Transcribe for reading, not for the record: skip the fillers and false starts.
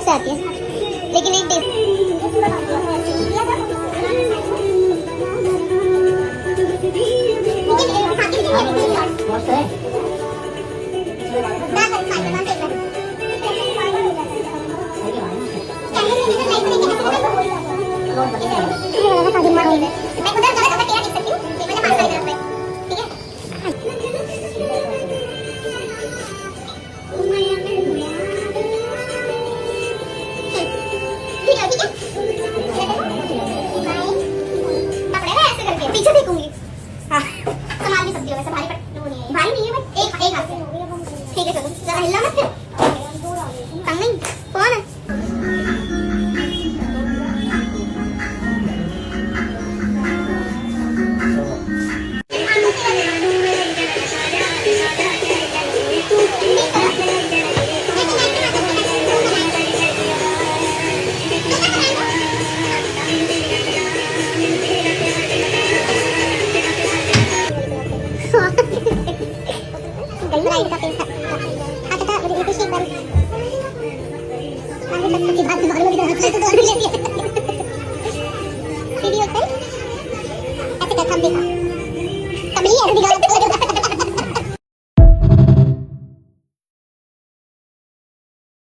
से आती है, लेकिन एक डेज पीछे देखूंगी। हाँ, संभाल भी सकती हो वैसे, भारी भारी नहीं है, बस एक हाथ से। ठीक है चलो, जरा हिलना मत फिर। तंग नहीं कौन है? ऐसे